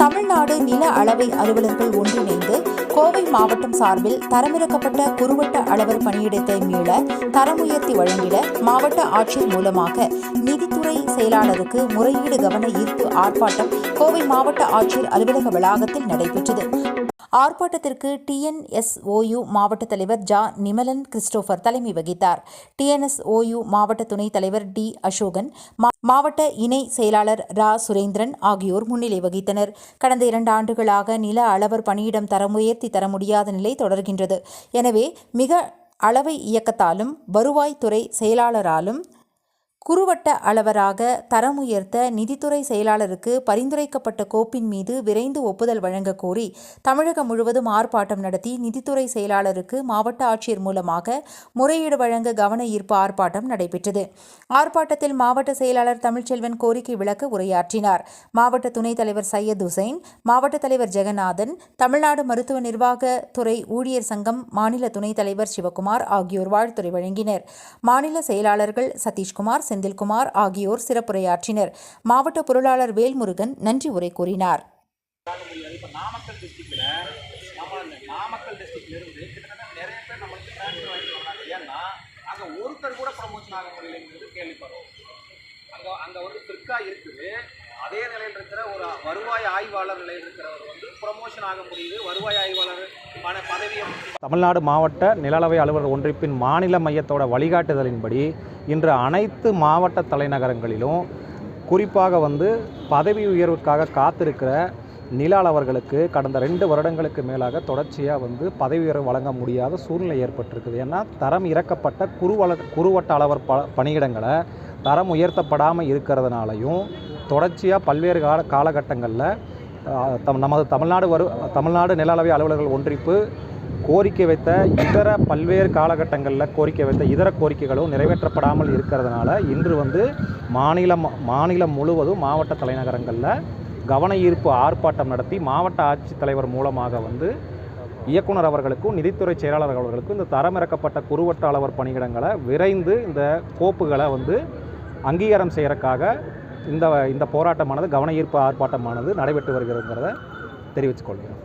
தமிழ்நாடு நில அளவை அலுவலர்கள் ஒன்றிணைந்து கோவை மாவட்டம் சார்பில் தரமிறக்கப்பட்ட குறுவட்ட அளவர் பணியிடத்தை மீள தரம் உயர்த்தி வழங்கிட மாவட்ட ஆட்சியர் மூலமாக நிதித்துறை செயலாளருக்கு முறையீடு கவன ஈர்ப்பு ஆர்ப்பாட்டம் கோவை மாவட்ட ஆட்சியர் அலுவலக வளாகத்தில் நடைபெற்றது. ஆர்ப்பாட்டத்திற்கு டிஎன்எஸ்ஓயு மாவட்ட தலைவர் ஜா நிமலன் கிறிஸ்டோபர் தலைமை வகித்தார். டிஎன்எஸ்ஓயு மாவட்ட துணைத் தலைவர் டி அசோகன், மாவட்ட இணை செயலாளர் ரா சுரேந்திரன் ஆகியோர் முன்னிலை வகித்தனர். கடந்த 2 ஆண்டுகளாக நில அளவர் பணியிடம் தரம் உயர்த்தி தர முடியாத நிலை தொடர்கின்றது. எனவே மிக அளவை இயக்கத்தாலும் வருவாய்த்துறை செயலாளராலும் குறுவட்ட அளவராக தரம் உயர்த்த நிதித்துறை செயலாளருக்கு பரிந்துரைக்கப்பட்ட கோப்பின் மீது விரைந்து ஒப்புதல் வழங்க கோரி தமிழகம் முழுவதும் ஆர்ப்பாட்டம் நடத்தி நிதித்துறை செயலாளருக்கு மாவட்ட ஆட்சியர் மூலமாக முறையீடு வழங்க கவன ஈர்ப்பு ஆர்ப்பாட்டம் நடைபெற்றது. ஆர்ப்பாட்டத்தில் மாவட்ட செயலாளர் தமிழ்ச்செல்வன் கோரிக்கை விளக்க உரையாற்றினார். மாவட்ட துணைத் தலைவர் சையத் ஹுசைன், மாவட்ட தலைவர் ஜெகநாதன், தமிழ்நாடு மருத்துவ நிர்வாக துறை ஊழியர் சங்கம் மாநில துணைத் தலைவர் சிவகுமார் ஆகியோர் வாழ்த்துரை வழங்கினர். மாநில செயலாளர்கள் சதீஷ்குமார், செந்தில்குமார் ஆகியோர் சிறப்புரையாற்றினர். மாவட்ட பொருளாளர் வேல்முருகன் நன்றி உரை கூறினார். நாமக்கல் டிஸ்ட்ரிக்ட்ல இருந்து கிட்டத்தட்ட நிறைய பேர் நம்மளுக்கு டிரான்ஸ்ஃபர் வாங்கிட்டு வராங்க. ஏன்னா அங்கே ஒருத்தர் கூட ப்ரமோஷன் ஆக முடியலைங்கிறது கேள்விப்படுறோம். அங்கே ஒரு பிற்கா இருக்குது. அதே நிலையில் இருக்கிற ஒரு வருவாய் ஆய்வாளர் நிலையில் இருக்கிறவர் ப்ரமோஷன் ஆக முடியுது. வருவாய் ஆய்வாளர் பதவியை தமிழ்நாடு மாவட்ட நில அளவை அலுவலர் ஒன்றிப்பின் மாநில மையத்தோட வழிகாட்டுதலின்படி இன்று அனைத்து மாவட்ட தலைநகரங்களிலும் குறிப்பாக பதவி உயர்வுக்காக காத்திருக்கிற நில அளவர்களுக்கு கடந்த 2 வருடங்களுக்கு மேலாக தொடர்ச்சியாக பதவி உயர்வு வழங்க முடியாத சூழ்நிலை ஏற்பட்டிருக்குது. ஏன்னா தரம் இறக்கப்பட்ட குறுவட்ட அளவர் பணியிடங்களை தரம் உயர்த்தப்படாமல் இருக்கிறதுனாலையும் தொடர்ச்சியாக பல்வேறு காலகட்டங்களில் நமது தமிழ்நாடு நில அளவை அலுவலர்கள் ஒன்றிப்பு கோரிக்கை வைத்த பல்வேறு காலகட்டங்களில் கோரிக்கை வைத்த இதர கோரிக்கைகளும் நிறைவேற்றப்படாமல் இருக்கிறதுனால இன்று மாநிலம் முழுவதும் மாவட்ட தலைநகரங்களில் கவன ஈர்ப்பு ஆர்ப்பாட்டம் நடத்தி மாவட்ட ஆட்சித்தலைவர் மூலமாக இயக்குனர் அவர்களுக்கும் நிதித்துறை செயலாளர் அவர்களுக்கும் இந்த தரமிறக்கப்பட்ட குறுவட்ட அளவர் பணியிடங்களை விரைந்து இந்த கோப்புகளை அங்கீகாரம் செய்யறதுக்காக இந்த போராட்டமானது கவன ஈர்ப்பு ஆர்ப்பாட்டமானது நடைபெற்று வருகிறதுங்கிறத தெரிவித்துக் கொள்கிறோம்.